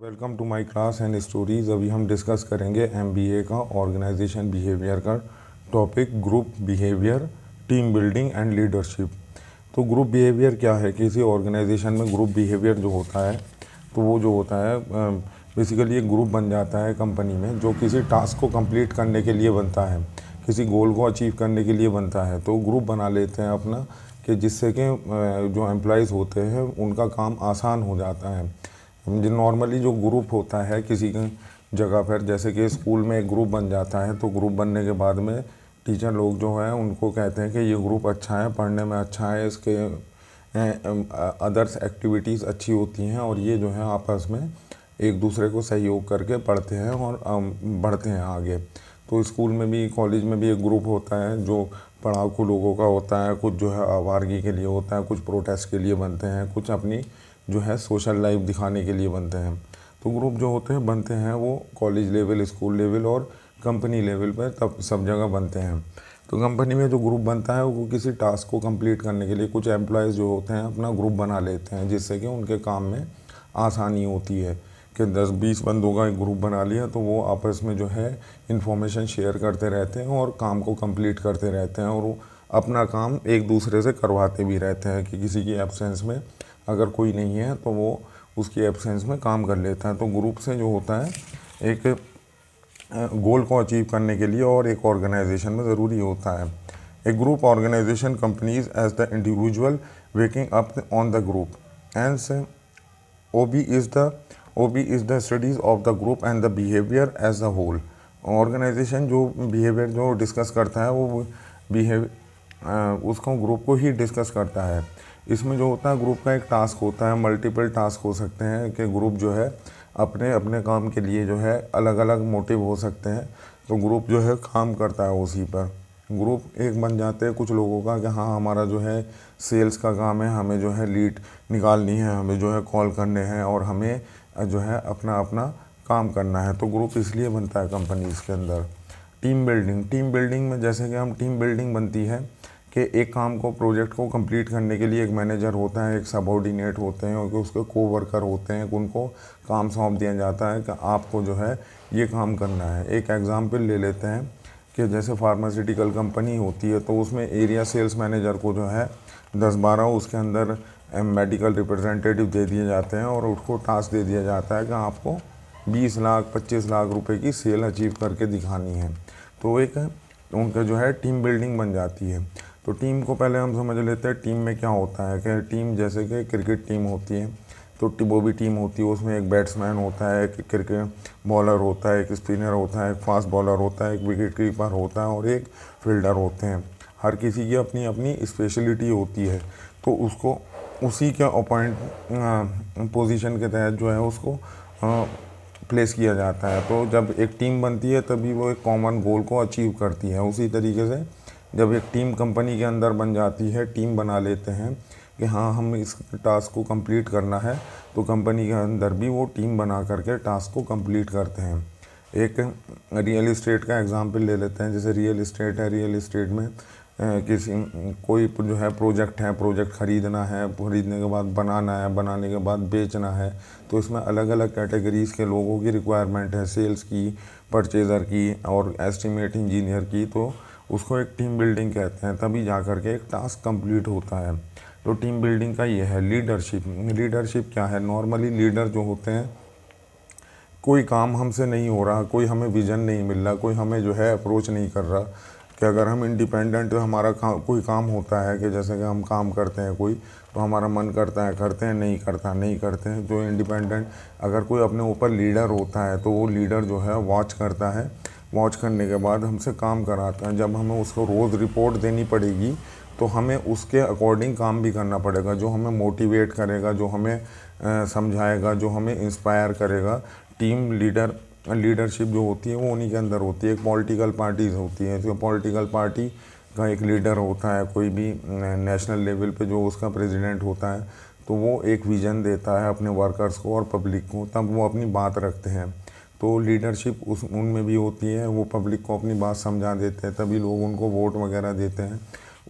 Welcome to my class and stories. अभी हम discuss करेंगे एमबीए का ऑर्गेनाइजेशन बिहेवियर का टॉपिक, group behaviour, team building and leadership. तो ग्रुप बिहेवियर क्या है? किसी ऑर्गेनाइजेशन में ग्रुप बिहेवियर जो होता है, तो वो जो होता है बेसिकली एक ग्रुप बन जाता है कंपनी में, जो किसी टास्क को कंप्लीट करने के लिए बनता है, किसी गोल को अचीव करने के लिए बनता है। तो ग्रुप बना लेते हैं अपना, कि जिससे कि जो एम्प्लॉयज़ होते हैं उनका काम आसान हो जाता है। जो नॉर्मली जो ग्रुप होता है किसी जगह पर, जैसे कि स्कूल में एक ग्रुप बन जाता है, तो ग्रुप बनने के बाद में टीचर लोग जो हैं उनको कहते हैं कि ये ग्रुप अच्छा है, पढ़ने में अच्छा है, इसके अदर्स एक्टिविटीज़ अच्छी होती हैं, और ये जो है आपस में एक दूसरे को सहयोग करके पढ़ते हैं और बढ़ते हैं आगे। तो स्कूल में भी, कॉलेज में भी एक ग्रुप होता है जो पढ़ाकू लोगों का होता है, कुछ जो है आवारगी के लिए होता है, कुछ प्रोटेस्ट के लिए बनते हैं, कुछ अपनी जो है सोशल लाइफ दिखाने के लिए बनते हैं। तो ग्रुप जो होते हैं बनते हैं वो कॉलेज लेवल, स्कूल लेवल और कंपनी लेवल पर तब सब जगह बनते हैं। तो कंपनी में जो ग्रुप बनता है वो किसी टास्क को कंप्लीट करने के लिए कुछ एम्प्लॉयज़ जो होते हैं अपना ग्रुप बना लेते हैं, जिससे कि उनके काम में आसानी होती है। कि 10-20 बंदों का एक ग्रुप बना लिया तो वो आपस में जो है इंफॉर्मेशन शेयर करते रहते हैं और काम को कंप्लीट करते रहते हैं, और वो अपना काम एक दूसरे से करवाते भी रहते हैं कि किसी की एब्सेंस में अगर कोई नहीं है तो वो उसकी एब्सेंस में काम कर लेता है। तो ग्रुप से जो होता है एक गोल को अचीव करने के लिए और एक ऑर्गेनाइजेशन में ज़रूरी होता है। A group organisation companies as the individual waking up on the group and OB is the studies of the group and the behaviour as a whole. Organisation जो बिहेवियर जो डिस्कस करता है वो उसको ग्रुप को ही डिस्कस करता है। इसमें जो होता है ग्रुप का एक टास्क होता है, मल्टीपल टास्क हो सकते हैं कि ग्रुप जो है अपने अपने काम के लिए जो है अलग अलग मोटिव हो सकते हैं, तो ग्रुप जो है काम करता है उसी पर। ग्रुप एक बन जाते हैं कुछ लोगों का कि हाँ हमारा जो है सेल्स का काम है, हमें जो है लीड निकालनी है, हमें जो है कॉल करने हैं और हमें जो है अपना अपना काम करना है। तो ग्रुप इसलिए बनता है कंपनीज़ के अंदर। टीम बिल्डिंग में जैसे कि हम टीम बिल्डिंग बनती है कि एक काम को, प्रोजेक्ट को कंप्लीट करने के लिए एक मैनेजर होता है, एक सबऑर्डिनेट होते हैं और उसके को वर्कर होते हैं, उनको काम सौंप दिया जाता है कि आपको जो है ये काम करना है। एक एग्जांपल ले लेते हैं कि जैसे फार्मास्यूटिकल कंपनी होती है तो उसमें एरिया सेल्स मैनेजर को जो है 10-12 उसके अंदर मेडिकल रिप्रेजेंटेटिव दे दिए जाते हैं और उसको टास्क दे दिया जाता है कि आपको 20 लाख 25 लाख रुपए की सेल अचीव करके दिखानी है। तो एक उनका जो है टीम बिल्डिंग बन जाती है। तो टीम को पहले हम समझ लेते हैं टीम में क्या होता है। कि टीम जैसे कि क्रिकेट टीम होती है तो वो भी टीम होती है, उसमें एक बैट्समैन होता है, एक क्रिकेट बॉलर होता है, एक स्पिनर होता है, एक फास्ट बॉलर होता है, एक विकेट कीपर होता है और एक फील्डर होते हैं। हर किसी की अपनी अपनी स्पेशलिटी होती है, तो उसको उसी के अपॉइंट पोजीशन के तहत जो है उसको प्लेस किया जाता है। तो जब एक टीम बनती है तभी वो एक कॉमन गोल को अचीव करती है। उसी तरीके से जब एक टीम कंपनी के अंदर बन जाती है, टीम बना लेते हैं कि हाँ हम इस टास्क को कंप्लीट करना है, तो कंपनी के अंदर भी वो टीम बना करके टास्क को कंप्लीट करते हैं। एक रियल इस्टेट का एग्जांपल ले लेते हैं। जैसे रियल इस्टेट है, रियल इस्टेट में किसी कोई जो है प्रोजेक्ट ख़रीदना है, ख़रीदने के बाद बनाना है, बनाने के बाद बेचना है। तो इसमें अलग अलग कैटेगरीज़ के लोगों की रिक्वायरमेंट है, सेल्स की, परचेज़र की और एस्टिमेट इंजीनियर की। तो उसको एक टीम बिल्डिंग कहते हैं, तभी जा कर के एक टास्क कंप्लीट होता है। तो टीम बिल्डिंग का ये है। लीडरशिप क्या है? नॉर्मली लीडर जो होते हैं, कोई काम हमसे नहीं हो रहा, कोई हमें विज़न नहीं मिल रहा, कोई हमें जो है अप्रोच नहीं कर रहा कि अगर हम इंडिपेंडेंट हमारा कोई काम होता है कि जैसे कि हम काम करते हैं कोई, तो हमारा मन करता है करते हैं, नहीं करते हैं। जो इंडिपेंडेंट अगर कोई अपने ऊपर लीडर होता है तो वो लीडर जो है वॉच करता है, वॉच करने के बाद हमसे काम कराता है। जब हमें उसको रोज़ रिपोर्ट देनी पड़ेगी तो हमें उसके अकॉर्डिंग काम भी करना पड़ेगा, जो हमें मोटिवेट करेगा, जो हमें समझाएगा, जो हमें इंस्पायर करेगा। टीम लीडरशिप जो होती है वो उन्हीं के अंदर होती है। एक पॉलिटिकल पार्टीज़ होती है, तो पॉलिटिकल पार्टी का एक लीडर होता है, कोई भी नेशनल लेवल पे जो उसका प्रेसिडेंट होता है, तो वो एक विज़न देता है अपने वर्कर्स को और पब्लिक को, तब वो अपनी बात रखते हैं। तो लीडरशिप उनमें भी होती है, वो पब्लिक को अपनी बात समझा देते हैं, तभी लोग उनको वोट वगैरह देते हैं।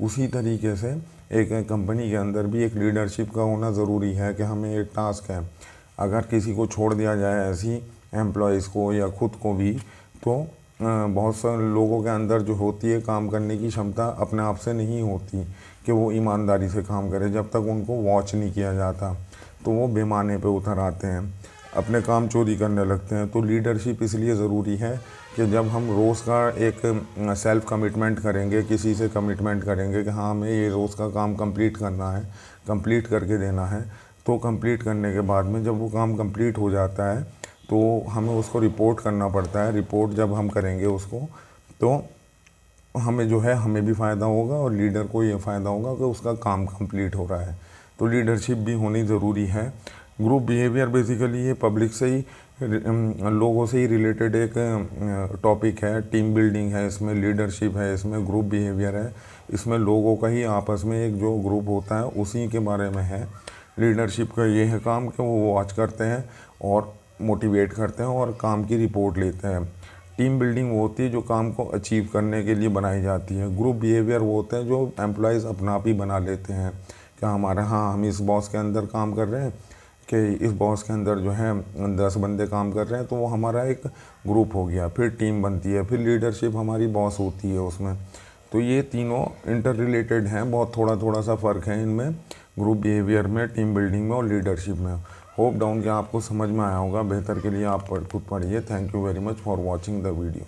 उसी तरीके से एक कंपनी के अंदर भी एक लीडरशिप का होना ज़रूरी है कि हमें एक टास्क है, अगर किसी को छोड़ दिया जाए ऐसी एम्प्लॉयज़ को या खुद को भी, तो बहुत सारे लोगों के अंदर जो होती है काम करने की क्षमता अपने आप से नहीं होती कि वो ईमानदारी से काम करे। जब तक उनको वॉच नहीं किया जाता तो वो बेमाने पे उतर आते हैं, अपने काम चोरी करने लगते हैं। तो लीडरशिप इसलिए ज़रूरी है कि जब हम रोज़ का एक सेल्फ कमिटमेंट करेंगे, किसी से कमिटमेंट करेंगे कि हाँ हमें ये रोज़ का काम कंप्लीट करना है, कंप्लीट करके देना है, तो कंप्लीट करने के बाद में जब वो काम कंप्लीट हो जाता है तो हमें उसको रिपोर्ट करना पड़ता है। रिपोर्ट जब हम करेंगे उसको, तो हमें जो है हमें भी फ़ायदा होगा और लीडर को ये फ़ायदा होगा कि उसका काम कंप्लीट हो रहा है। तो लीडरशिप भी होनी ज़रूरी है। ग्रुप बिहेवियर बेसिकली ये पब्लिक से ही लोगों से ही रिलेटेड एक टॉपिक है। टीम बिल्डिंग है इसमें, लीडरशिप है इसमें, ग्रुप बिहेवियर है इसमें, लोगों का ही आपस में एक जो ग्रुप होता है उसी के बारे में है। लीडरशिप का ये है काम कि वो वॉच करते हैं और मोटिवेट करते हैं और काम की रिपोर्ट लेते हैं। टीम बिल्डिंग वो होती है जो काम को अचीव करने के लिए बनाई जाती है। ग्रुप बिहेवियर वो होते हैं जो एम्प्लॉयज़ अपना आप ही बना लेते हैं कि हमारा हाँ हम इस बॉस के अंदर काम कर रहे हैं, कि इस बॉस के अंदर जो है 10 बंदे काम कर रहे हैं, तो वो हमारा एक ग्रुप हो गया, फिर टीम बनती है, फिर लीडरशिप हमारी बॉस होती है उसमें। तो ये तीनों इंटर रिलेटेड हैं, बहुत थोड़ा थोड़ा सा फ़र्क है इनमें, ग्रुप बिहेवियर में, टीम बिल्डिंग में और लीडरशिप में। होप डाउन कि आपको समझ में आया होगा। बेहतर के लिए आप खुद पढ़िए। Thank you very much for watching the video.